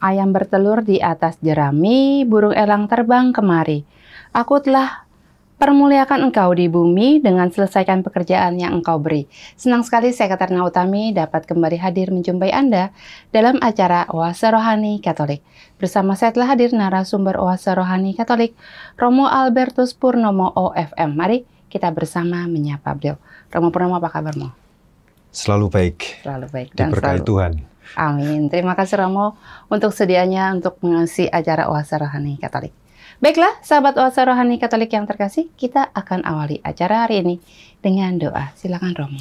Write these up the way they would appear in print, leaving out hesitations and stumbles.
ayam bertelur di atas jerami, burung elang terbang kemari. Aku telah permuliakan engkau di bumi dengan selesaikan pekerjaan yang engkau beri. Senang sekali saya Katarina Utami dapat kembali hadir menjumpai Anda dalam acara Oase Rohani Katolik. Bersama saya telah hadir narasumber Oase Rohani Katolik, Romo Albertus Purnomo OFM. Mari kita bersama menyapa beliau. Romo Purnomo, apa kabar, Mo? Selalu baik. Selalu baik dan diberkahi selalu Tuhan. Amin. Terima kasih Romo untuk sedianya untuk mengisi acara Oase Rohani Katolik. Baiklah, sahabat Oase Rohani Katolik yang terkasih, kita akan awali acara hari ini dengan doa. Silakan Romo.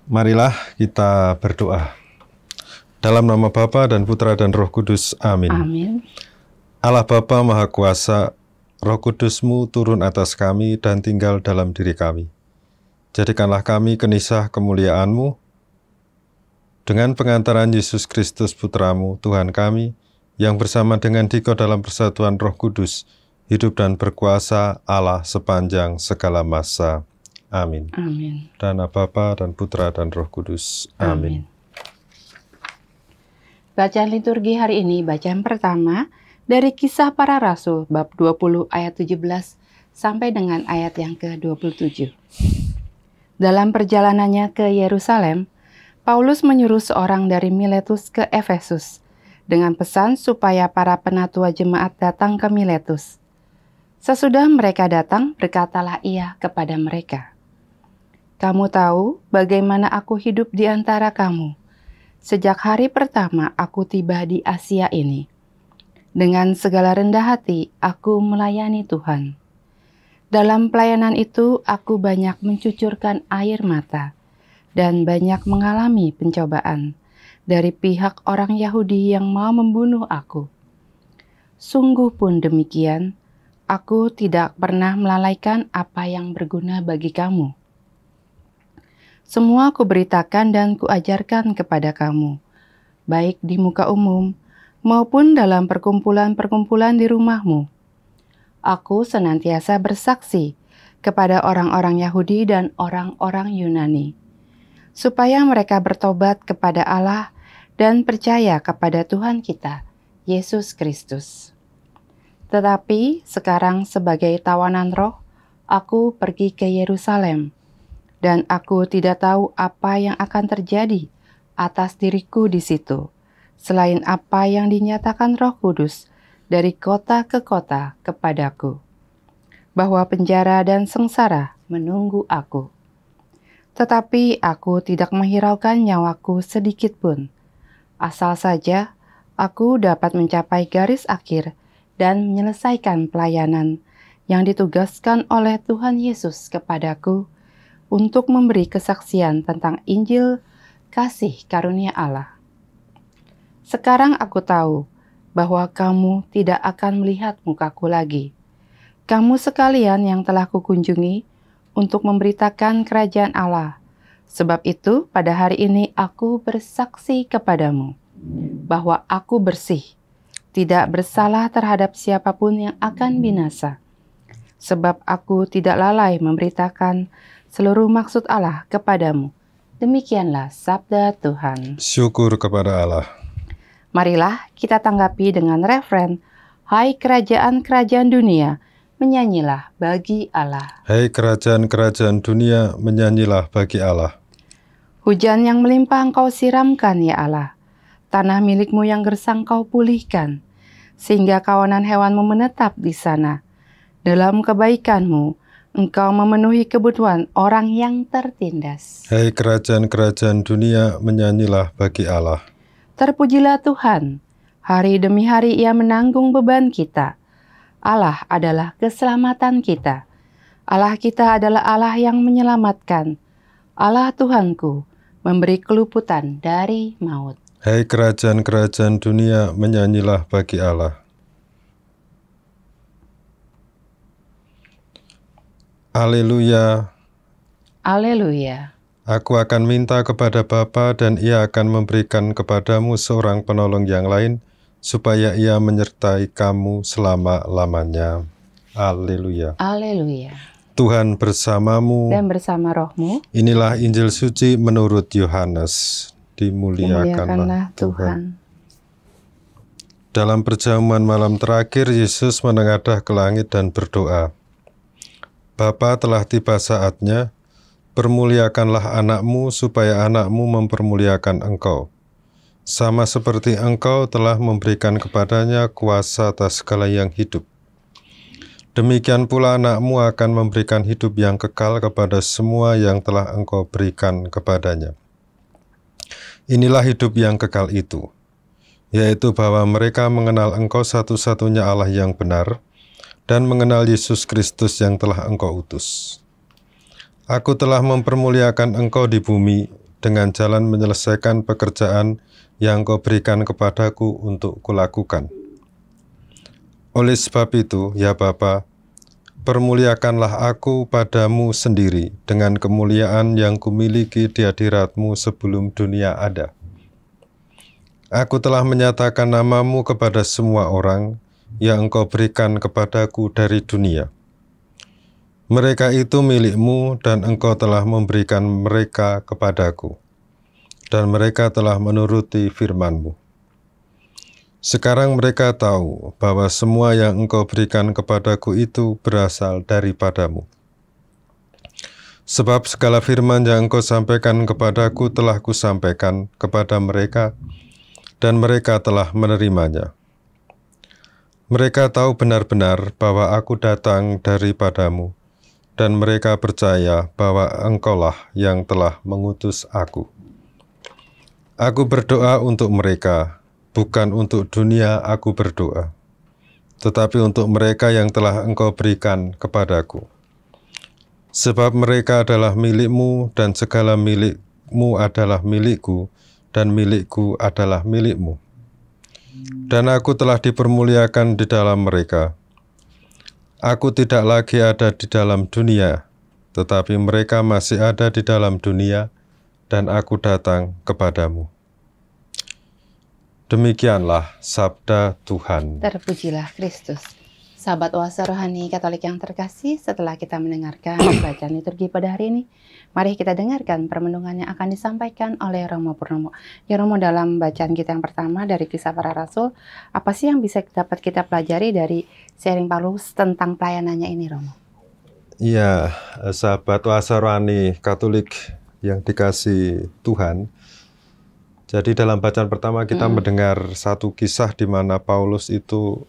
Marilah kita berdoa. Dalam nama Bapa dan Putra dan Roh Kudus. Amin. Amin. Allah Bapa Maha Kuasa, Roh Kudus-Mu turun atas kami dan tinggal dalam diri kami. Jadikanlah kami kenisah kemuliaan-Mu dengan pengantaran Yesus Kristus Putra-Mu, Tuhan kami, yang bersama dengan Diko dalam persatuan Roh Kudus, hidup dan berkuasa Allah sepanjang segala masa. Amin. Amin. Dan Bapa dan Putra dan Roh Kudus. Amin. Bacaan liturgi hari ini, bacaan pertama dari Kisah Para Rasul, bab 20 ayat 17 sampai dengan ayat yang ke-27. Dalam perjalanannya ke Yerusalem, Paulus menyuruh seorang dari Miletus ke Efesus, dengan pesan supaya para penatua jemaat datang ke Miletus. Sesudah mereka datang, berkatalah ia kepada mereka, "Kamu tahu bagaimana aku hidup di antara kamu, sejak hari pertama aku tiba di Asia ini. Dengan segala rendah hati, aku melayani Tuhan. Dalam pelayanan itu, aku banyak mencucurkan air mata dan banyak mengalami pencobaan dari pihak orang Yahudi yang mau membunuh aku. Sungguh pun demikian, aku tidak pernah melalaikan apa yang berguna bagi kamu. Semua kuberitakan dan kuajarkan kepada kamu, baik di muka umum maupun dalam perkumpulan-perkumpulan di rumahmu. Aku senantiasa bersaksi kepada orang-orang Yahudi dan orang-orang Yunani, supaya mereka bertobat kepada Allah dan percaya kepada Tuhan kita, Yesus Kristus. Tetapi sekarang sebagai tawanan roh, aku pergi ke Yerusalem, dan aku tidak tahu apa yang akan terjadi atas diriku di situ, selain apa yang dinyatakan Roh Kudus dari kota ke kota kepadaku, bahwa penjara dan sengsara menunggu aku. Tetapi aku tidak menghiraukan nyawaku sedikit pun, asal saja aku dapat mencapai garis akhir dan menyelesaikan pelayanan yang ditugaskan oleh Tuhan Yesus kepadaku untuk memberi kesaksian tentang Injil kasih karunia Allah. Sekarang aku tahu bahwa kamu tidak akan melihat mukaku lagi. Kamu sekalian yang telah kukunjungi untuk memberitakan kerajaan Allah. Sebab itu, pada hari ini aku bersaksi kepadamu bahwa aku bersih, tidak bersalah terhadap siapapun yang akan binasa. Sebab aku tidak lalai memberitakan seluruh maksud Allah kepadamu. Demikianlah sabda Tuhan. Syukur kepada Allah. Marilah kita tanggapi dengan refren, "Hai kerajaan-kerajaan dunia, menyanyilah bagi Allah. Hai kerajaan-kerajaan dunia, menyanyilah bagi Allah. Hujan yang melimpah engkau siramkan, ya Allah. Tanah milikmu yang gersang kau pulihkan, sehingga kawanan hewanmu menetap di sana. Dalam kebaikanmu, engkau memenuhi kebutuhan orang yang tertindas. Hai kerajaan-kerajaan dunia, menyanyilah bagi Allah. Terpujilah Tuhan, hari demi hari Ia menanggung beban kita. Allah adalah keselamatan kita. Allah kita adalah Allah yang menyelamatkan. Allah Tuhanku, memberi keluputan dari maut. Hai kerajaan-kerajaan dunia, menyanyilah bagi Allah. Haleluya. Haleluya. Aku akan minta kepada Bapa dan Ia akan memberikan kepadamu seorang penolong yang lain, supaya Ia menyertai kamu selama-lamanya. Haleluya. Haleluya. Tuhan bersamamu. Dan bersama rohmu. Inilah Injil suci menurut Yohanes. Dimuliakanlah Tuhan. Tuhan. Dalam perjamuan malam terakhir, Yesus menengadah ke langit dan berdoa, "Bapa, telah tiba saatnya, permuliakanlah anakmu supaya anakmu mempermuliakan engkau. Sama seperti engkau telah memberikan kepadanya kuasa atas segala yang hidup. Demikian pula anakmu akan memberikan hidup yang kekal kepada semua yang telah engkau berikan kepadanya. Inilah hidup yang kekal itu, yaitu bahwa mereka mengenal engkau satu-satunya Allah yang benar, dan mengenal Yesus Kristus yang telah engkau utus. Aku telah mempermuliakan engkau di bumi dengan jalan menyelesaikan pekerjaan yang kau berikan kepadaku untuk kulakukan. Oleh sebab itu, ya Bapa, permuliakanlah aku padamu sendiri dengan kemuliaan yang kumiliki di hadirat-Mu sebelum dunia ada. Aku telah menyatakan namamu kepada semua orang yang engkau berikan kepadaku dari dunia. Mereka itu milik-Mu dan engkau telah memberikan mereka kepadaku, dan mereka telah menuruti firman-Mu. Sekarang mereka tahu bahwa semua yang engkau berikan kepadaku itu berasal daripadamu. Sebab segala firman yang engkau sampaikan kepadaku telah kusampaikan kepada mereka, dan mereka telah menerimanya. Mereka tahu benar-benar bahwa aku datang daripadamu, dan mereka percaya bahwa engkaulah yang telah mengutus aku. Aku berdoa untuk mereka, bukan untuk dunia aku berdoa, tetapi untuk mereka yang telah engkau berikan kepadaku. Sebab mereka adalah milik-Mu dan segala milik-Mu adalah milikku dan milikku adalah milik-Mu. Dan aku telah dipermuliakan di dalam mereka. Aku tidak lagi ada di dalam dunia, tetapi mereka masih ada di dalam dunia dan aku datang kepadamu." Demikianlah sabda Tuhan. Terpujilah Kristus. Sahabat Oase Rohani Katolik yang terkasih, setelah kita mendengarkan bacaan liturgi pada hari ini, mari kita dengarkan permenungan yang akan disampaikan oleh Romo Purnomo. Ya Romo, dalam bacaan kita yang pertama dari Kisah Para Rasul, apa sih yang bisa dapat kita pelajari dari sharing Paulus tentang pelayanannya ini, Romo? Iya, sahabat Oase Rohani Katolik yang dikasih Tuhan, jadi dalam bacaan pertama kita mendengar satu kisah di mana Paulus itu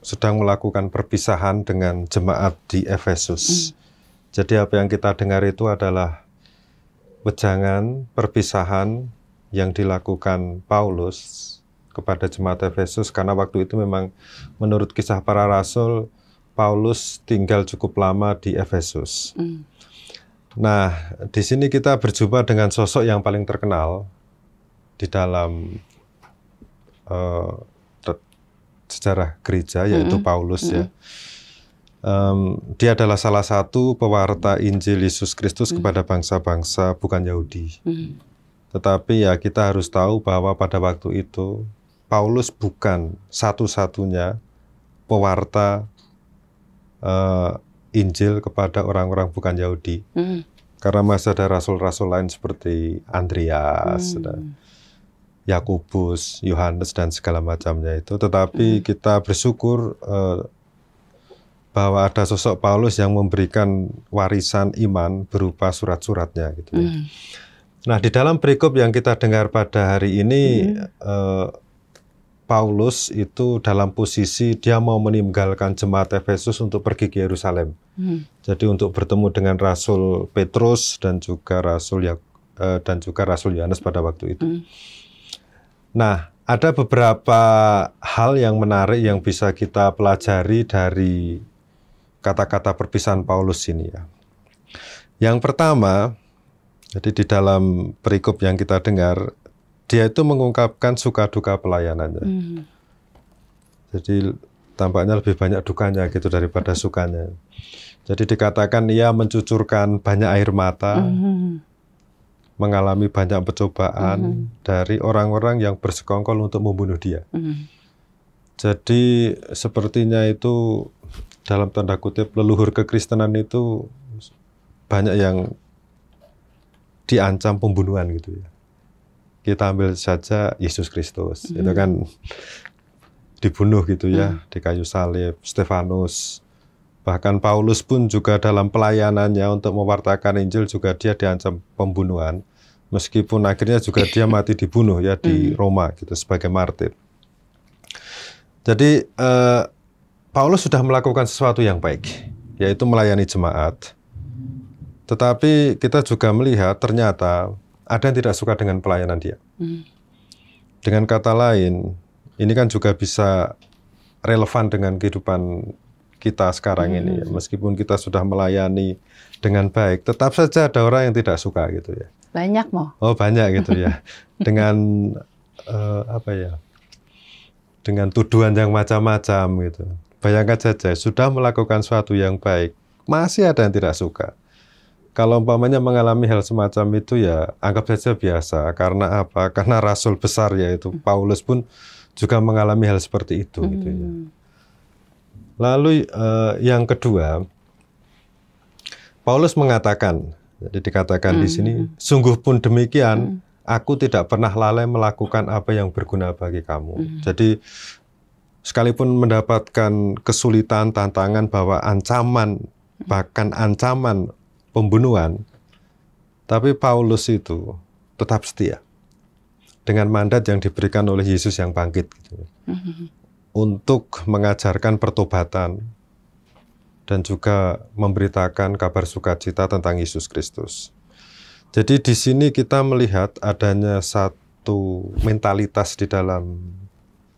sedang melakukan perpisahan dengan jemaat di Efesus. Jadi apa yang kita dengar itu adalah wejangan perpisahan yang dilakukan Paulus kepada jemaat Efesus, karena waktu itu memang menurut Kisah Para Rasul, Paulus tinggal cukup lama di Efesus. Nah, di sini kita berjumpa dengan sosok yang paling terkenal di dalam sejarah gereja, yaitu Paulus. Ya. Dia adalah salah satu pewarta Injil Yesus Kristus kepada bangsa-bangsa bukan Yahudi. Tetapi ya kita harus tahu bahwa pada waktu itu Paulus bukan satu-satunya pewarta Injil kepada orang-orang bukan Yahudi. Karena masih ada rasul-rasul lain seperti Andreas, Yakobus, Yohanes, dan segala macamnya itu. Tetapi kita bersyukur bahwa ada sosok Paulus yang memberikan warisan iman berupa surat-suratnya. Gitu ya. Nah, di dalam perikop yang kita dengar pada hari ini, Paulus itu dalam posisi dia mau meninggalkan jemaat Efesus untuk pergi ke Yerusalem. Jadi untuk bertemu dengan Rasul Petrus dan juga Rasul Yohanes pada waktu itu. Nah, ada beberapa hal yang menarik yang bisa kita pelajari dari kata-kata perpisahan Paulus ini ya. Yang pertama, jadi di dalam perikop yang kita dengar, dia itu mengungkapkan suka duka pelayanannya. Jadi tampaknya lebih banyak dukanya gitu daripada sukanya. Jadi dikatakan ia mencucurkan banyak air mata, mengalami banyak pencobaan dari orang-orang yang bersekongkol untuk membunuh dia. Jadi sepertinya itu dalam tanda kutip leluhur kekristenan itu banyak yang diancam pembunuhan gitu ya. Kita ambil saja Yesus Kristus, itu kan dibunuh gitu ya, di kayu salib, Stefanus. Bahkan Paulus pun juga dalam pelayanannya untuk mewartakan Injil juga dia diancam pembunuhan. Meskipun akhirnya juga dia mati dibunuh ya di Roma gitu sebagai martir. Jadi Paulus sudah melakukan sesuatu yang baik, yaitu melayani jemaat. Tetapi kita juga melihat ternyata ada yang tidak suka dengan pelayanan dia. Dengan kata lain, ini kan juga bisa relevan dengan kehidupan kita sekarang ini. Meskipun kita sudah melayani dengan baik, tetap saja ada orang yang tidak suka gitu ya. Banyak mau. Oh banyak gitu ya. Dengan dengan tuduhan yang macam-macam gitu. Bayangkan saja, sudah melakukan sesuatu yang baik, masih ada yang tidak suka. Kalau umpamanya mengalami hal semacam itu ya anggap saja biasa. Karena apa? Karena rasul besar yaitu Paulus pun juga mengalami hal seperti itu. Gitu ya. Lalu yang kedua, Paulus mengatakan, jadi dikatakan di sini, sungguh pun demikian, aku tidak pernah lalai melakukan apa yang berguna bagi kamu. Jadi sekalipun mendapatkan kesulitan, tantangan bahwa ancaman, bahkan ancaman pembunuhan, tapi Paulus itu tetap setia dengan mandat yang diberikan oleh Yesus yang bangkit gitu. Untuk mengajarkan pertobatan dan juga memberitakan kabar sukacita tentang Yesus Kristus. Jadi di sini kita melihat adanya satu mentalitas di dalam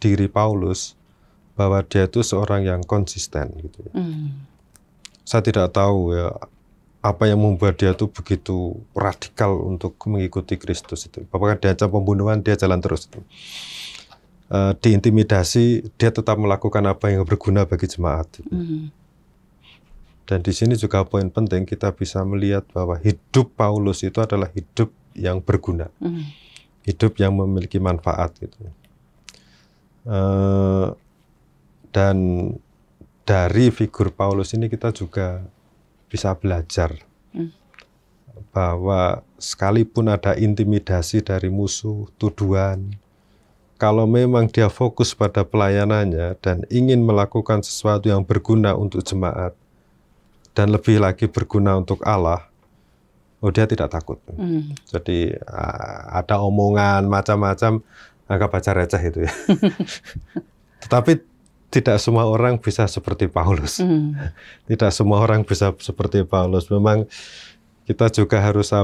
diri Paulus bahwa dia itu seorang yang konsisten gitu ya. Saya tidak tahu ya apa yang membuat dia itu begitu radikal untuk mengikuti Kristus itu. Bahkan diancam pembunuhan dia jalan terus itu. Diintimidasi dia tetap melakukan apa yang berguna bagi jemaat. Gitu. Dan di sini juga poin penting kita bisa melihat bahwa hidup Paulus itu adalah hidup yang berguna, hidup yang memiliki manfaat gitu. Dan dari figur Paulus ini kita juga bisa belajar bahwa sekalipun ada intimidasi dari musuh, tuduhan, kalau memang dia fokus pada pelayanannya dan ingin melakukan sesuatu yang berguna untuk jemaat dan lebih lagi berguna untuk Allah, dia tidak takut. Jadi ada omongan macam-macam, anggap aja receh itu ya. Tetapi tidak semua orang bisa seperti Paulus. Tidak semua orang bisa seperti Paulus. Memang kita juga harus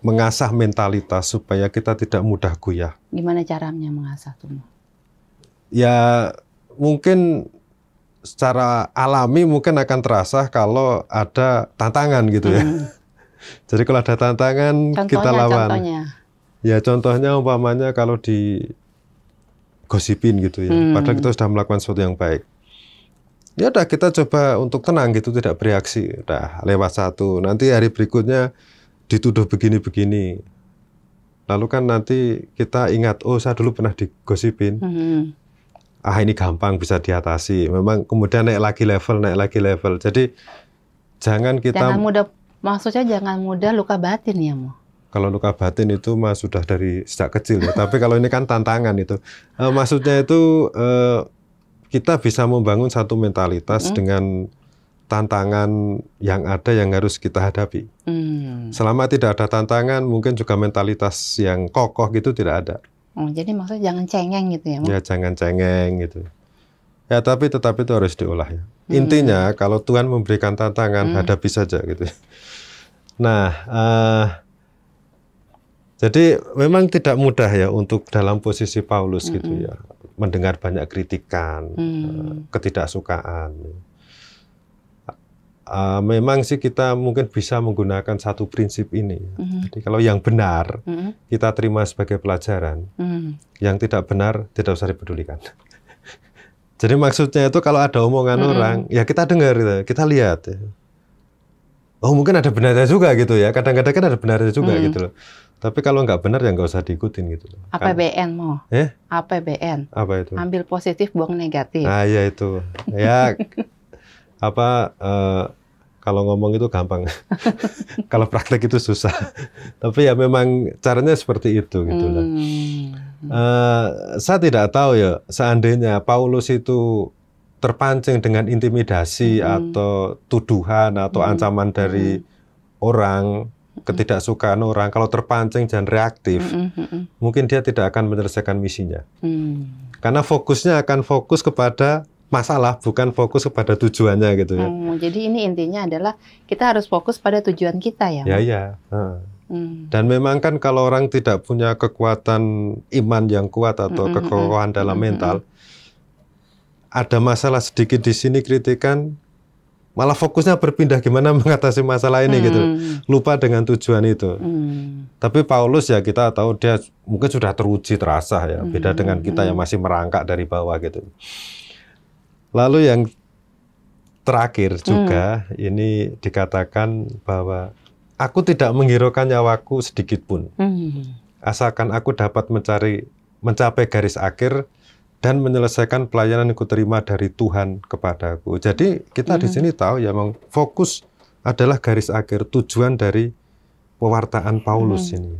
mengasah mentalitas supaya kita tidak mudah goyah. Gimana caranya mengasah tuh? Ya mungkin secara alami mungkin akan terasa kalau ada tantangan gitu ya. Jadi kalau ada tantangan kita lawan. Contohnya. Ya contohnya umpamanya kalau digosipin gitu ya. Padahal kita sudah melakukan sesuatu yang baik. Ya udah kita coba untuk tenang gitu, tidak bereaksi. Udah lewat satu. Nanti hari berikutnya dituduh begini-begini. Lalu kan nanti kita ingat, oh saya dulu pernah digosipin. Ini gampang bisa diatasi. Memang kemudian naik lagi level. Jadi jangan kita... Maksudnya jangan mudah luka batin ya, Mo? Kalau luka batin itu mah sudah dari sejak kecil ya. Tapi kalau ini kan tantangan itu. Maksudnya itu kita bisa membangun satu mentalitas dengan tantangan yang ada yang harus kita hadapi. Selama tidak ada tantangan, mungkin juga mentalitas yang kokoh gitu tidak ada. Jadi maksudnya jangan cengeng gitu ya, Mo? Ya jangan cengeng gitu. Ya tapi tetap itu harus diolah ya. Intinya kalau Tuhan memberikan tantangan, hadapi saja gitu. Nah, jadi memang tidak mudah ya untuk dalam posisi Paulus gitu ya, mendengar banyak kritikan, ketidaksukaan. Memang sih kita mungkin bisa menggunakan satu prinsip ini. Jadi kalau yang benar kita terima sebagai pelajaran, yang tidak benar tidak usah dipedulikan. Jadi maksudnya itu kalau ada omongan orang, ya kita dengar, kita lihat. Oh mungkin ada benarnya juga gitu ya. Kadang-kadang kan ada benarnya juga gitu loh. Tapi kalau nggak benar ya nggak usah diikutin gitu loh. APBN Mo. APBN. Apa itu? Ambil positif, buang negatif. Nah ya itu. Ya kalau ngomong itu gampang. Kalau praktek itu susah. Tapi ya memang caranya seperti itu gitu loh. Saya tidak tahu ya, seandainya Paulus itu terpancing dengan intimidasi atau tuduhan atau ancaman dari orang, ketidaksukaan orang, kalau terpancing dan reaktif, mungkin dia tidak akan menyelesaikan misinya. Karena fokusnya akan fokus kepada masalah, bukan fokus kepada tujuannya gitu ya. Jadi ini intinya adalah kita harus fokus pada tujuan kita ya. Ya. Dan memang kan kalau orang tidak punya kekuatan iman yang kuat atau kekokohan dalam mental, ada masalah sedikit di sini kritikan, malah fokusnya berpindah gimana mengatasi masalah ini gitu, lupa dengan tujuan itu. Tapi Paulus ya kita tahu dia mungkin sudah teruji terasah ya, beda dengan kita yang masih merangkak dari bawah gitu. Lalu yang terakhir juga ini dikatakan bahwa aku tidak menghiraukan nyawaku sedikit pun, asalkan aku dapat mencapai garis akhir dan menyelesaikan pelayanan yang kuterima dari Tuhan kepadaku. Jadi kita di sini tahu ya, memang fokus adalah garis akhir, tujuan dari pewartaan Paulus ini.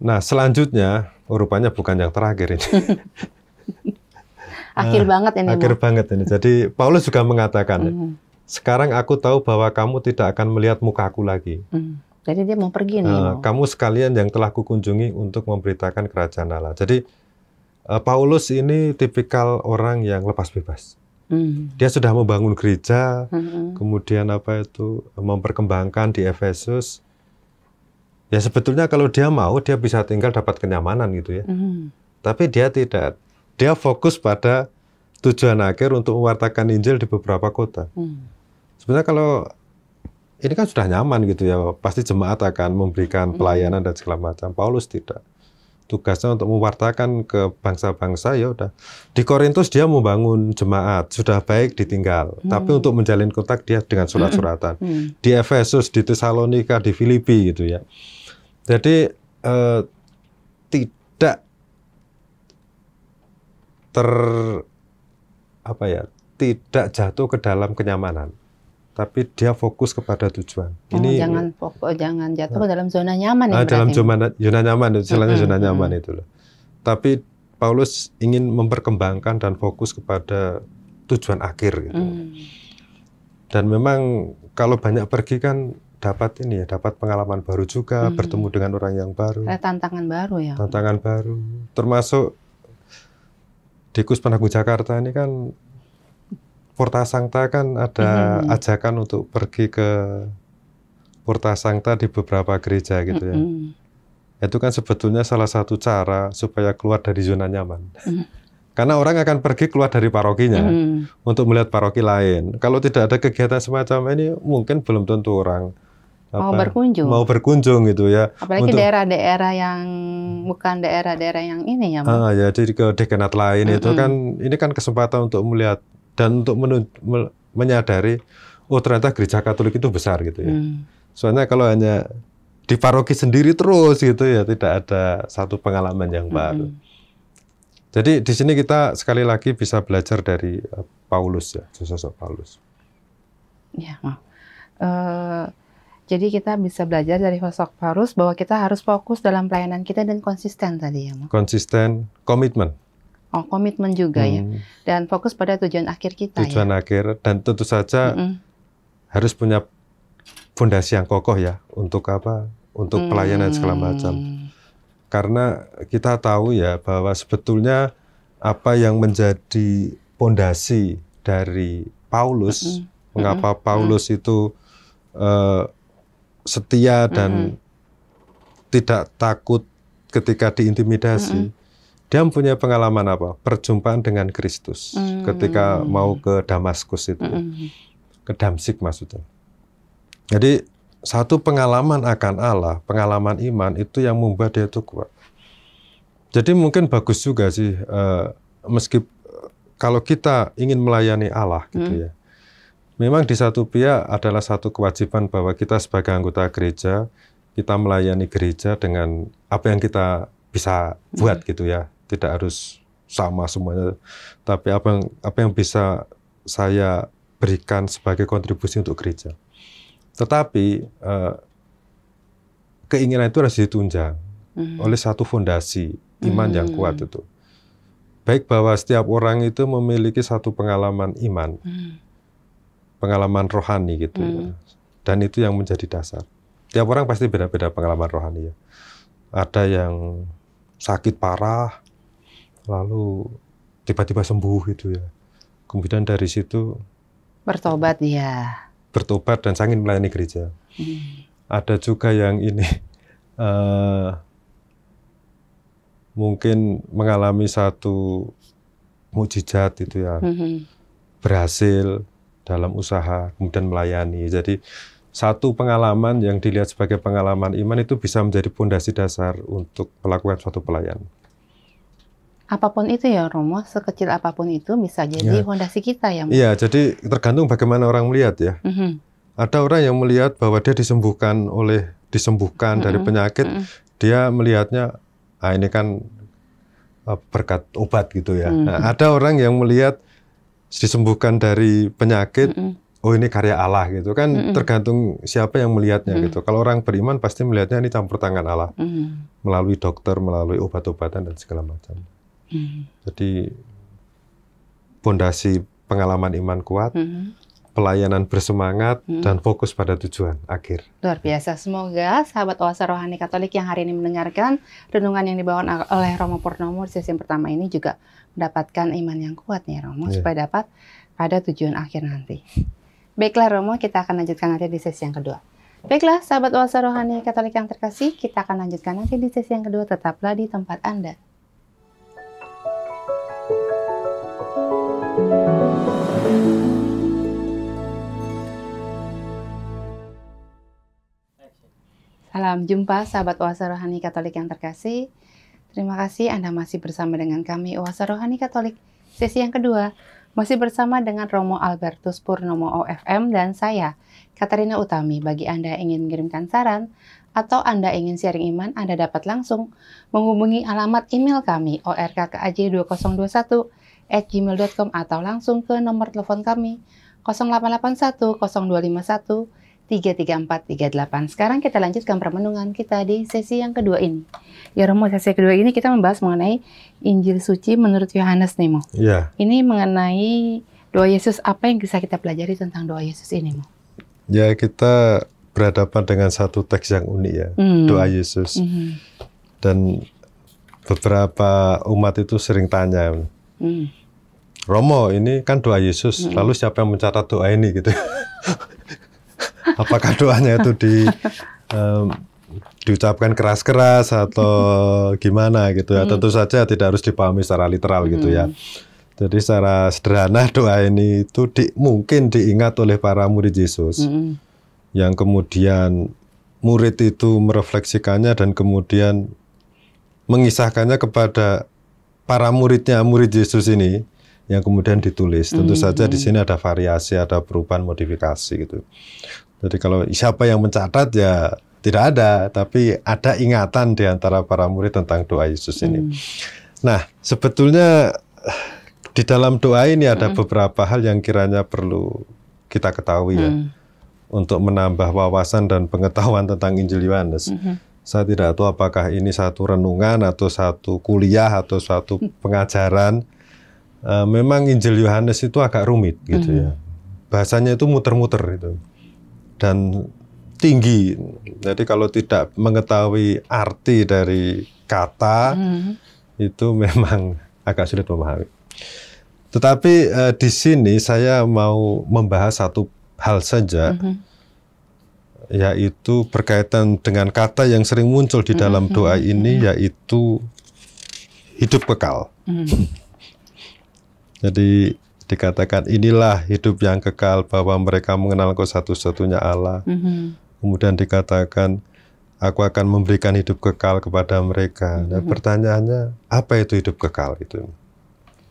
Nah selanjutnya, rupanya bukan yang terakhir ini. Akhir banget ini. Akhir banget ini. Jadi Paulus juga mengatakan, sekarang aku tahu bahwa kamu tidak akan melihat mukaku lagi. Jadi dia mau pergi nih. Kamu sekalian yang telah kukunjungi untuk memberitakan kerajaan Allah. Jadi Paulus ini tipikal orang yang lepas bebas. Dia sudah membangun gereja, kemudian memperkembangkan di Efesus. Ya sebetulnya kalau dia mau, dia bisa tinggal dapat kenyamanan gitu ya. Tapi dia tidak. Dia fokus pada tujuan akhir untuk mewartakan Injil di beberapa kota. Sebenarnya kalau ini kan sudah nyaman gitu ya, pasti jemaat akan memberikan pelayanan dan segala macam. Paulus tidak. Tugasnya untuk mewartakan ke bangsa-bangsa, ya udah. Di Korintus dia membangun jemaat, sudah baik ditinggal. Tapi untuk menjalin kontak dia dengan surat-suratan. Di Efesus, di Tesalonika, di Filipi gitu ya. Jadi tidak jatuh ke dalam kenyamanan, tapi dia fokus kepada tujuan. Jangan jatuh ke dalam zona nyaman ya. Dalam zona nyaman, istilahnya zona nyaman itu loh. Tapi Paulus ingin memperkembangkan dan fokus kepada tujuan akhir gitu. Dan memang kalau banyak pergi kan dapat pengalaman baru juga, bertemu dengan orang yang baru. Tantangan baru ya. Tantangan baru, termasuk di Kuspenagu Jakarta ini kan Porta Sancta kan ada ajakan untuk pergi ke Porta Sancta di beberapa gereja gitu ya. Itu kan sebetulnya salah satu cara supaya keluar dari zona nyaman. Karena orang akan pergi keluar dari parokinya untuk melihat paroki lain. Kalau tidak ada kegiatan semacam ini, mungkin belum tentu orang mau berkunjung gitu ya. Apalagi daerah-daerah yang bukan daerah-daerah yang ini ya. Ya, jadi ke dekanat lain itu kan, ini kan kesempatan untuk melihat dan untuk menyadari, oh ternyata gereja Katolik itu besar gitu ya. Soalnya kalau hanya di paroki sendiri terus gitu ya, tidak ada satu pengalaman yang baru. Jadi di sini kita sekali lagi bisa belajar dari Paulus ya, sosok Paulus. Ya, jadi kita bisa belajar dari sosok Paulus bahwa kita harus fokus dalam pelayanan kita dan konsisten tadi ya, Ma. Konsisten, komitmen. Komitmen juga ya. Dan fokus pada tujuan akhir kita. Tujuan akhir, dan tentu saja harus punya fondasi yang kokoh ya untuk untuk pelayanan segala macam. Karena kita tahu ya bahwa sebetulnya apa yang menjadi fondasi dari Paulus, mengapa Paulus itu setia dan tidak takut ketika diintimidasi. Dia mempunyai pengalaman perjumpaan dengan Kristus ketika mau ke Damaskus itu, ke Damsik maksudnya. Jadi satu pengalaman akan Allah, pengalaman iman itu yang membuat dia itu kuat. Jadi mungkin bagus juga sih, kalau kita ingin melayani Allah gitu ya. Memang di satu pihak adalah satu kewajiban bahwa kita sebagai anggota gereja, kita melayani gereja dengan apa yang kita bisa buat gitu ya. Tidak harus sama semuanya, tapi apa yang bisa saya berikan sebagai kontribusi untuk gereja. Tetapi keinginan itu harus ditunjang. oleh satu fondasi iman yang kuat itu. Baik bahwa setiap orang itu memiliki satu pengalaman iman, pengalaman rohani gitu ya. Dan itu yang menjadi dasar. Tiap orang pasti beda-beda pengalaman rohani ya. Ada yang sakit parah, lalu tiba-tiba sembuh gitu ya. Kemudian dari situ bertobat dia. Bertobat dan sangin melayani gereja. Ada juga yang ini mungkin mengalami satu mukjizat itu ya, berhasil dalam usaha, kemudian melayani. Jadi satu pengalaman yang dilihat sebagai pengalaman iman itu bisa menjadi fondasi dasar untuk melakukan suatu pelayanan. Apapun itu ya Romo, sekecil apapun itu bisa jadi fondasi kita ya. Iya, jadi tergantung bagaimana orang melihat ya. Ada orang yang melihat bahwa dia disembuhkan dari penyakit, dia melihatnya, ini kan berkat obat gitu ya. Nah, ada orang yang melihat disembuhkan dari penyakit, oh ini karya Allah gitu kan, tergantung siapa yang melihatnya gitu. Kalau orang beriman pasti melihatnya ini campur tangan Allah, melalui dokter, melalui obat-obatan dan segala macam. Jadi fondasi pengalaman iman kuat, pelayanan bersemangat, dan fokus pada tujuan akhir. Luar biasa. Semoga sahabat Oasa Rohani Katolik yang hari ini mendengarkan renungan yang dibawakan oleh Romo Purnomo di sesi yang pertama ini juga mendapatkan iman yang kuat nih Romo, supaya dapat pada tujuan akhir nanti. Baiklah Romo, kita akan lanjutkan nanti di sesi yang kedua. Baiklah sahabat Oasa Rohani Katolik yang terkasih, kita akan lanjutkan nanti di sesi yang kedua. Tetaplah di tempat Anda. Salam jumpa sahabat Oasa Rohani Katolik yang terkasih. Terima kasih Anda masih bersama dengan kami Oasa Rohani Katolik. Sesi yang kedua masih bersama dengan Romo Albertus Purnomo OFM dan saya Katarina Utami. Bagi Anda yang ingin mengirimkan saran atau Anda ingin sharing iman, Anda dapat langsung menghubungi alamat email kami orkkaj2021@gmail.com atau langsung ke nomor telepon kami 0881 0251 33438. Sekarang kita lanjutkan permenungan kita di sesi yang kedua ini. Ya Romo, sesi kedua ini kita membahas mengenai Injil Suci menurut Yohanes nih Mo. Iya. Ini mengenai doa Yesus. Apa yang bisa kita pelajari tentang doa Yesus ini Mo? Ya, kita berhadapan dengan satu teks yang unik ya, doa Yesus. Dan beberapa umat itu sering tanya, Romo ini kan doa Yesus, lalu siapa yang mencatat doa ini gitu? Apakah doanya itu diucapkan keras-keras atau gimana gitu ya? Tentu saja tidak harus dipahami secara literal gitu ya. Jadi secara sederhana doa ini itu mungkin diingat oleh para murid Yesus, yang kemudian murid itu merefleksikannya dan kemudian mengisahkannya kepada para muridnya, murid Yesus ini, yang kemudian ditulis. Tentu saja di sini ada variasi, ada perubahan modifikasi gitu. Jadi kalau siapa yang mencatat ya tidak ada, tapi ada ingatan di antara para murid tentang doa Yesus ini. Nah, sebetulnya di dalam doa ini ada beberapa hal yang kiranya perlu kita ketahui ya, untuk menambah wawasan dan pengetahuan tentang Injil Yohanes. Saya tidak tahu apakah ini satu renungan atau satu kuliah atau satu pengajaran. Memang Injil Yohanes itu agak rumit gitu ya. Bahasanya itu muter-muter itu. Dan tinggi. Jadi kalau tidak mengetahui arti dari kata, itu memang agak sulit memahami. Tetapi di sini saya mau membahas satu hal saja, yaitu berkaitan dengan kata yang sering muncul di dalam doa ini, yaitu hidup kekal. Jadi dikatakan inilah hidup yang kekal, bahwa mereka mengenal Engkau satu-satunya Allah. Kemudian dikatakan aku akan memberikan hidup kekal kepada mereka. Nah, pertanyaannya apa itu hidup kekal itu?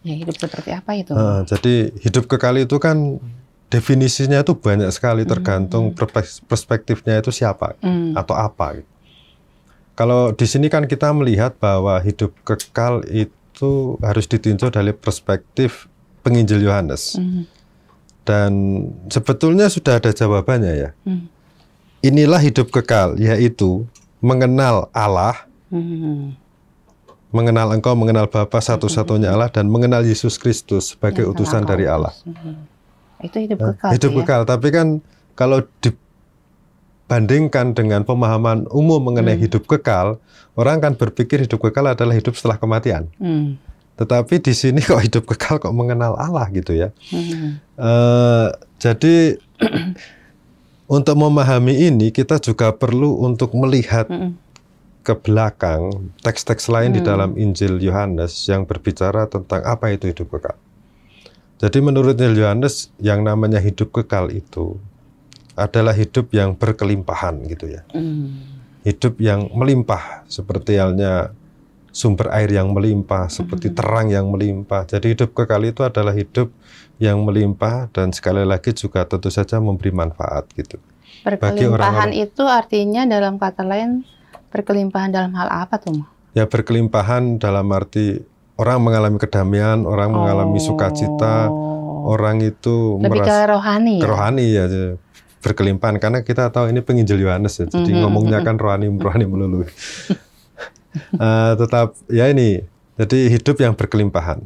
Ya, hidup seperti apa itu? Jadi hidup kekal itu kan definisinya itu banyak sekali, tergantung perspektifnya itu siapa atau apa. Kalau di sini kan kita melihat bahwa hidup kekal itu harus ditinjau dari perspektif penginjil Yohanes. Dan sebetulnya sudah ada jawabannya ya. Inilah hidup kekal, yaitu mengenal Allah Mengenal Engkau, mengenal Bapa satu-satunya Allah, dan mengenal Yesus Kristus sebagai utusan dari Allah. Itu hidup kekal. Hidup kekal, tapi kan kalau dibandingkan dengan pemahaman umum mengenai hidup kekal, orang kan berpikir hidup kekal adalah hidup setelah kematian. Tetapi di sini kok hidup kekal kok mengenal Allah gitu ya. Jadi untuk memahami ini kita juga perlu untuk melihat ke belakang teks-teks lain di dalam Injil Yohanes yang berbicara tentang apa itu hidup kekal. Jadi menurut Injil Yohanes yang namanya hidup kekal itu adalah hidup yang berkelimpahan gitu ya. Hidup yang melimpah seperti halnya sumber air yang melimpah, seperti terang yang melimpah. Jadi hidup kekal itu adalah hidup yang melimpah dan sekali lagi juga tentu saja memberi manfaat gitu. Berkelimpahan itu artinya dalam kata lain berkelimpahan dalam hal apa tuh, Ma? Ya berkelimpahan dalam arti orang mengalami kedamaian, orang mengalami sukacita, orang itu lebih ke rohani ya? Ke rohani ya, berkelimpahan. Karena kita tahu ini penginjil Yohanes ya, jadi ngomongnya kan rohani melulu. Tetap ya ini, jadi hidup yang berkelimpahan.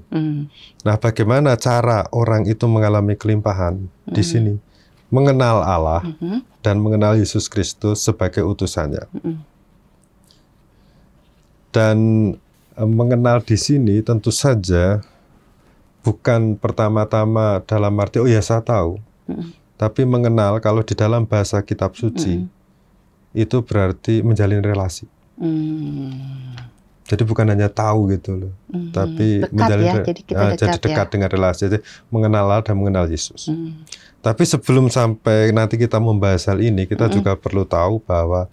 Nah bagaimana cara orang itu mengalami kelimpahan di sini? Mengenal Allah dan mengenal Yesus Kristus sebagai utusannya. Dan mengenal di sini tentu saja bukan pertama-tama dalam arti oh ya saya tahu, tapi mengenal kalau di dalam bahasa kitab suci itu berarti menjalin relasi. Jadi bukan hanya tahu gitu loh, tapi dekat menjalin ya, jadi dekat dengan relasi, jadi mengenal Allah dan mengenal Yesus. Tapi sebelum sampai nanti kita membahas hal ini, kita juga perlu tahu bahwa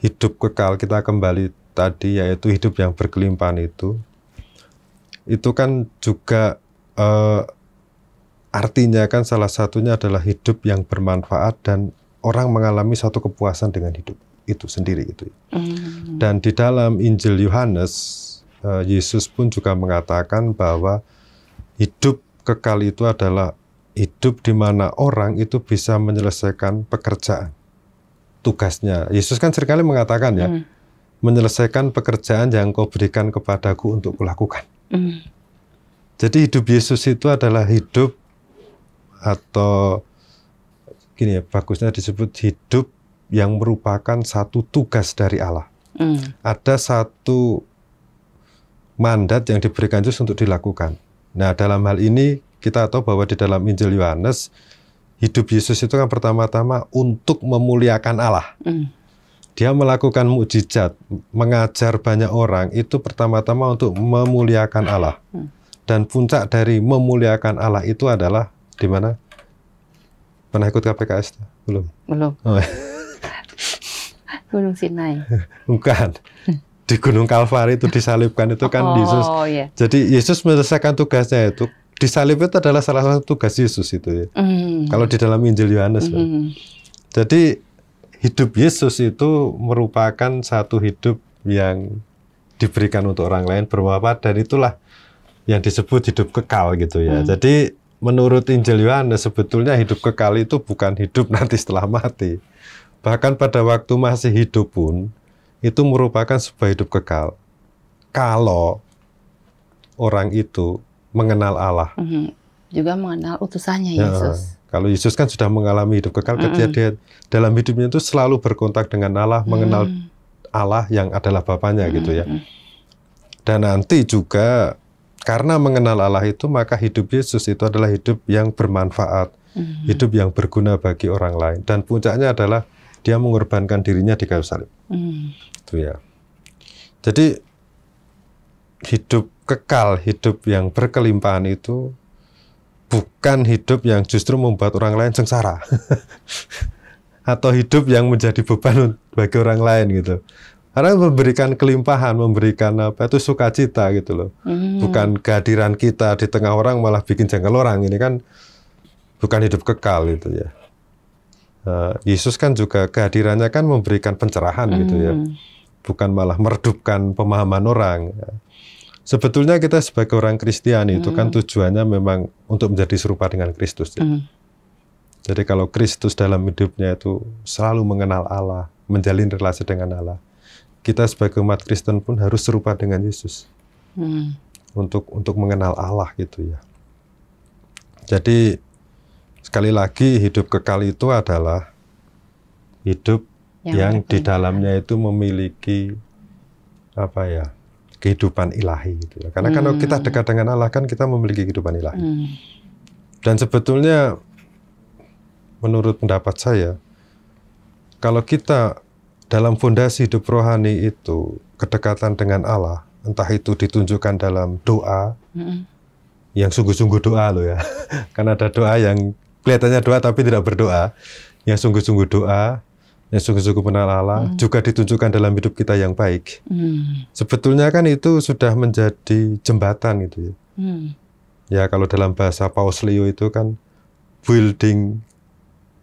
hidup kekal kita kembali tadi yaitu hidup yang berkelimpahan itu kan juga artinya kan salah satunya adalah hidup yang bermanfaat dan orang mengalami suatu kepuasan dengan hidup itu sendiri gitu. Dan di dalam Injil Yohanes Yesus pun juga mengatakan bahwa hidup kekal itu adalah hidup di mana orang itu bisa menyelesaikan pekerjaan tugasnya. Yesus kan seringkali mengatakan ya, menyelesaikan pekerjaan yang kau berikan kepadaku untuk kulakukan. Jadi hidup Yesus itu adalah hidup atau gini ya, bagusnya disebut hidup yang merupakan satu tugas dari Allah. Ada satu mandat yang diberikan Yesus untuk dilakukan. Nah dalam hal ini kita tahu bahwa di dalam Injil Yohanes hidup Yesus itu kan pertama-tama untuk memuliakan Allah. Dia melakukan mukjizat, mengajar banyak orang, itu pertama-tama untuk memuliakan Allah. Dan puncak dari memuliakan Allah itu adalah di mana? Pernah ikut KPKS? Belum? Belum. Oh. Gunung Sinai. Bukan. Di Gunung Kalvari itu disalibkan itu kan Yesus. Iya. Jadi Yesus menyelesaikan tugasnya itu. Disalib itu adalah salah satu tugas Yesus itu ya. Kalau di dalam Injil Yohanes. Jadi hidup Yesus itu merupakan satu hidup yang diberikan untuk orang lain bermanfaat dan itulah yang disebut hidup kekal gitu ya. Jadi menurut Injil Yohanes sebetulnya hidup kekal itu bukan hidup nanti setelah mati. Bahkan pada waktu masih hidup pun itu merupakan sebuah hidup kekal. Kalau orang itu mengenal Allah. Juga mengenal utusannya Yesus. Kalau Yesus kan sudah mengalami hidup kekal ketika dia dalam hidupnya itu selalu berkontak dengan Allah, mengenal Allah yang adalah Bapanya gitu ya. Dan nanti juga karena mengenal Allah itu maka hidup Yesus itu adalah hidup yang bermanfaat, hidup yang berguna bagi orang lain. Dan puncaknya adalah dia mengorbankan dirinya di kayu salib. Itu ya. Jadi hidup kekal, hidup yang berkelimpahan itu bukan hidup yang justru membuat orang lain sengsara atau hidup yang menjadi beban bagi orang lain gitu. Karena memberikan kelimpahan, memberikan apa itu sukacita gitu loh. Bukan kehadiran kita di tengah orang malah bikin jengkel orang. Ini kan bukan hidup kekal gitu ya. Yesus kan juga kehadirannya kan memberikan pencerahan gitu ya. Bukan malah meredupkan pemahaman orang. Sebetulnya kita sebagai orang Kristiani itu kan tujuannya memang untuk menjadi serupa dengan Kristus. Ya. Jadi kalau Kristus dalam hidupnya itu selalu mengenal Allah, menjalin relasi dengan Allah, kita sebagai umat Kristen pun harus serupa dengan Yesus untuk mengenal Allah gitu ya. Jadi sekali lagi hidup kekal itu adalah hidup yang di dalamnya itu memiliki apa ya, kehidupan ilahi gitu ya. Karena kalau kita dekat dengan Allah kan kita memiliki kehidupan ilahi. Dan sebetulnya menurut pendapat saya, kalau kita dalam fondasi hidup rohani itu kedekatan dengan Allah, entah itu ditunjukkan dalam doa, yang sungguh-sungguh doa loh ya. Karena ada doa yang kelihatannya doa tapi tidak berdoa, yang sungguh-sungguh doa, yang sungguh-sungguh mengenal Allah, juga ditunjukkan dalam hidup kita yang baik. Sebetulnya kan itu sudah menjadi jembatan gitu ya. Ya kalau dalam bahasa Paus Leo itu kan building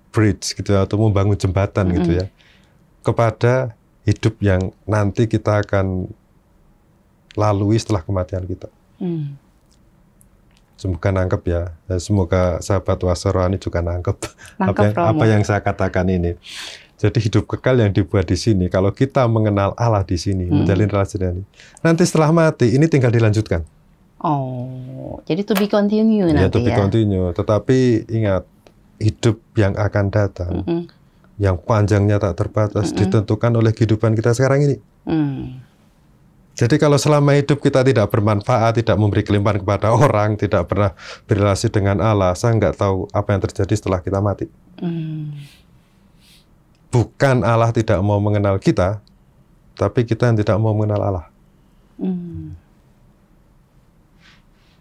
bridge gitu ya, atau membangun jembatan gitu ya, kepada hidup yang nanti kita akan lalui setelah kematian kita. Semoga nangkep ya. Semoga sahabat Oase Rohani juga nangkep apa yang saya katakan ini. Jadi hidup kekal yang dibuat di sini, kalau kita mengenal Allah di sini, menjalin relasi dengan ini, nanti setelah mati ini tinggal dilanjutkan. Oh, jadi to be continue nanti ya. To be continue. Tetapi ingat, hidup yang akan datang, yang panjangnya tak terbatas, ditentukan oleh kehidupan kita sekarang ini. Jadi kalau selama hidup kita tidak bermanfaat, tidak memberi kelimpahan kepada orang, tidak pernah berrelasi dengan Allah, saya nggak tahu apa yang terjadi setelah kita mati. Bukan Allah tidak mau mengenal kita, tapi kita yang tidak mau mengenal Allah.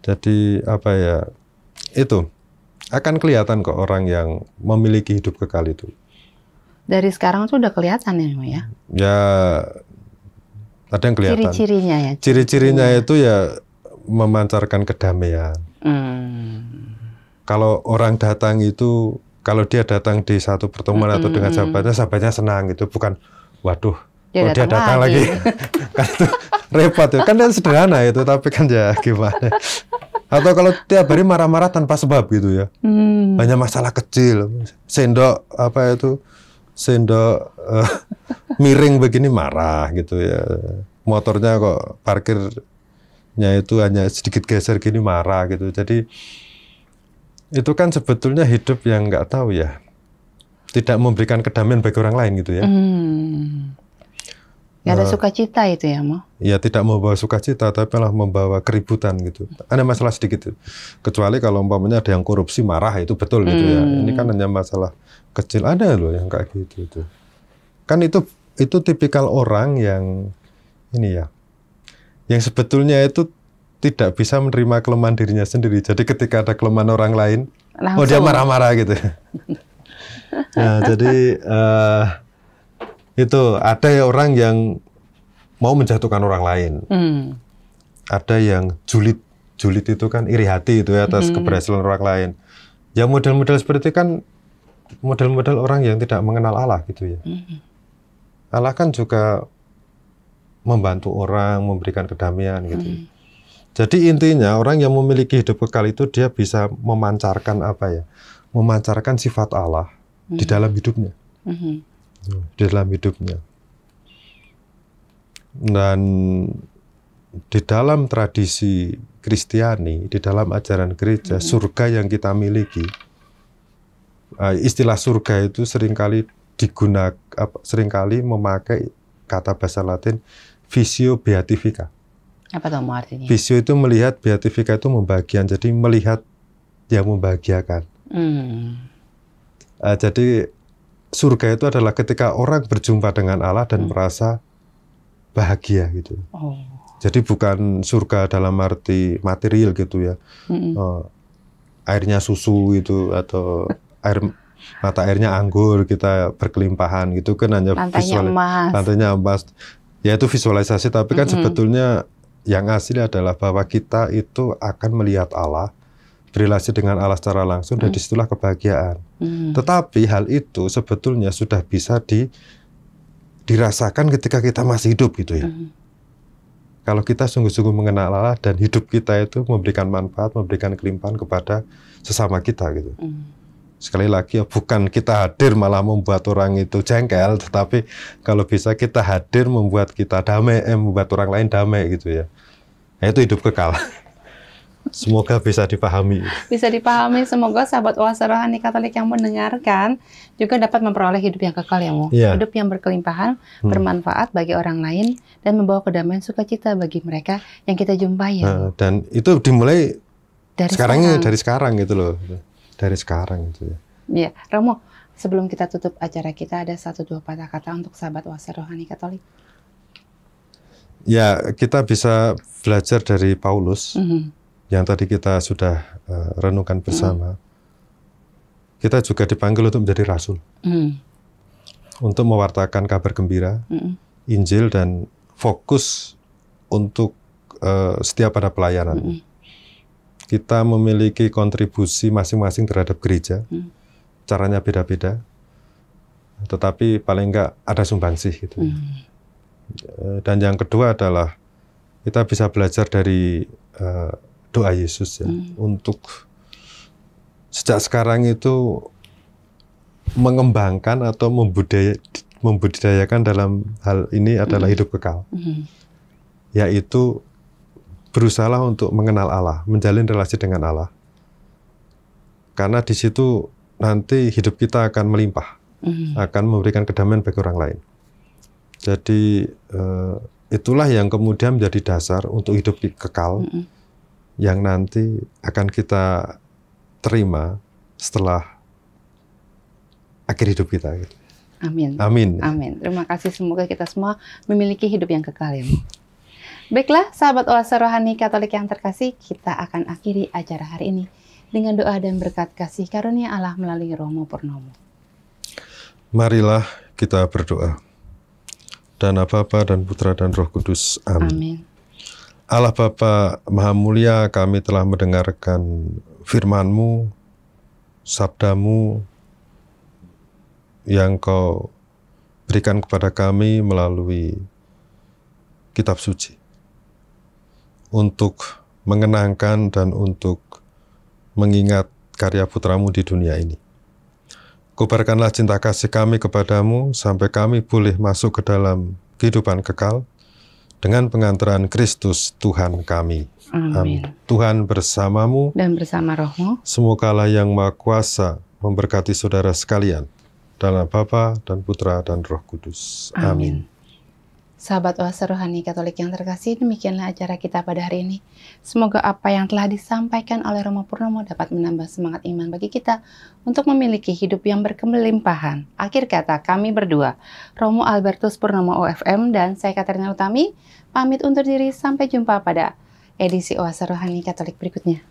Jadi apa ya, itu akan kelihatan kok orang yang memiliki hidup kekal itu. Dari sekarang tuh udah kelihatan ya? Ya, ada yang kelihatan. Ciri-cirinya ya? Ciri-cirinya itu ya memancarkan kedamaian. Kalau orang datang itu, kalau dia datang di satu pertemuan atau dengan sahabatnya senang gitu. Bukan, waduh, dia datang lagi. Kan itu repot ya. Kan dia sederhana itu, tapi kan ya gimana. Atau kalau tiap hari marah-marah tanpa sebab gitu ya. Hanya masalah kecil. Sendok, sendok miring begini marah gitu ya. Motornya kok parkirnya itu hanya sedikit geser gini marah gitu. Jadi itu kan sebetulnya hidup yang nggak tahu ya, tidak memberikan kedamaian bagi orang lain gitu ya. Nggak ada sukacita itu ya, Mo? Ya tidak membawa sukacita, tapi malah membawa keributan gitu. Ada masalah sedikit. Kecuali kalau umpamanya ada yang korupsi marah, itu betul gitu ya. Ini kan hanya masalah kecil, ada loh yang kayak gitu. Kan itu tipikal orang yang ini ya, yang sebetulnya itu tidak bisa menerima kelemahan dirinya sendiri. Jadi ketika ada kelemahan orang lain, langsung. Dia marah-marah gitu. Nah, jadi itu ada ya orang yang mau menjatuhkan orang lain. Ada yang julid itu kan iri hati itu ya atas keberhasilan orang lain. Ya model-model seperti itu kan model-model orang yang tidak mengenal Allah gitu ya. Allah kan juga membantu orang, memberikan kedamaian gitu. Jadi intinya orang yang memiliki hidup kekal itu dia bisa memancarkan apa ya? Memancarkan sifat Allah di dalam hidupnya. Di dalam hidupnya. Dan di dalam tradisi Kristiani, di dalam ajaran gereja, surga yang kita miliki, istilah surga itu seringkali memakai kata bahasa Latin visio beatifica. Apa itu artinya? Visio itu melihat, beatifica itu membahagiakan, jadi melihat yang membahagiakan. Jadi surga itu adalah ketika orang berjumpa dengan Allah dan merasa bahagia gitu. Jadi bukan surga dalam arti material gitu ya. Airnya susu itu atau mata airnya anggur, kita berkelimpahan gitu kan, hanya lantainya emas. Ya itu visualisasi, tapi kan sebetulnya yang asli adalah bahwa kita itu akan melihat Allah, berrelasi dengan Allah secara langsung, dan disitulah kebahagiaan. Tetapi hal itu sebetulnya sudah bisa dirasakan ketika kita masih hidup gitu ya. Kalau kita sungguh-sungguh mengenal Allah dan hidup kita itu memberikan manfaat, memberikan kelimpahan kepada sesama kita gitu. Sekali lagi, bukan kita hadir malah membuat orang itu jengkel, tetapi kalau bisa kita hadir membuat kita damai, membuat orang lain damai gitu ya. Nah, itu hidup kekal. Semoga bisa dipahami. Bisa dipahami, semoga sahabat Oase Rohani Katolik yang mendengarkan juga dapat memperoleh hidup yang kekal ya, Mo. Iya. Hidup yang berkelimpahan, bermanfaat bagi orang lain, dan membawa kedamaian sukacita bagi mereka yang kita jumpai ya. Nah, dan itu dimulai Dari dari sekarang gitu loh. Dari sekarang gitu ya. Iya, Romo, sebelum kita tutup acara kita, ada 1-2 patah kata untuk sahabat Oase Rohani Katolik. Ya, kita bisa belajar dari Paulus. Yang tadi kita sudah renungkan bersama, kita juga dipanggil untuk menjadi rasul, untuk mewartakan kabar gembira, Injil, dan fokus untuk setia pada pelayanan. Kita memiliki kontribusi masing-masing terhadap gereja, caranya beda-beda, tetapi paling enggak ada sumbangsih gitu. Dan yang kedua adalah kita bisa belajar dari doa Yesus ya, untuk sejak sekarang itu mengembangkan atau membudidayakan dalam hal ini adalah hidup kekal, yaitu berusaha untuk mengenal Allah, menjalin relasi dengan Allah, karena di situ nanti hidup kita akan melimpah, akan memberikan kedamaian bagi orang lain. Jadi itulah yang kemudian menjadi dasar untuk hidup kekal, yang nanti akan kita terima setelah akhir hidup kita. Amin. Amin. Amin. Terima kasih, semoga kita semua memiliki hidup yang kekal ya. Baiklah, sahabat Oase Rohani Katolik yang terkasih, kita akan akhiri acara hari ini dengan doa dan berkat kasih karunia Allah melalui Romo Purnomo. Marilah kita berdoa. Dana Bapa dan Putra dan Roh Kudus. Amin. Amin. Allah Bapa Maha Mulia, kami telah mendengarkan firman-Mu, sabda-Mu yang Kau berikan kepada kami melalui kitab suci, untuk mengenangkan dan untuk mengingat karya Putra-Mu di dunia ini. Kobarkanlah cinta kasih kami kepadamu sampai kami boleh masuk ke dalam kehidupan kekal dengan pengantaran Kristus Tuhan kami. Amin. Tuhan bersamamu Dan bersama Roh-Mu. Semogalah yang Maha Kuasa memberkati saudara sekalian, dalam Bapa dan Putra dan Roh Kudus. Amin. Sahabat Oase Rohani Katolik yang terkasih, demikianlah acara kita pada hari ini. Semoga apa yang telah disampaikan oleh Romo Purnomo dapat menambah semangat iman bagi kita untuk memiliki hidup yang berkelimpahan. Akhir kata, kami berdua, Romo Albertus Purnomo OFM dan saya Katerina Utami, pamit undur diri. Sampai jumpa pada edisi Oase Rohani Katolik berikutnya.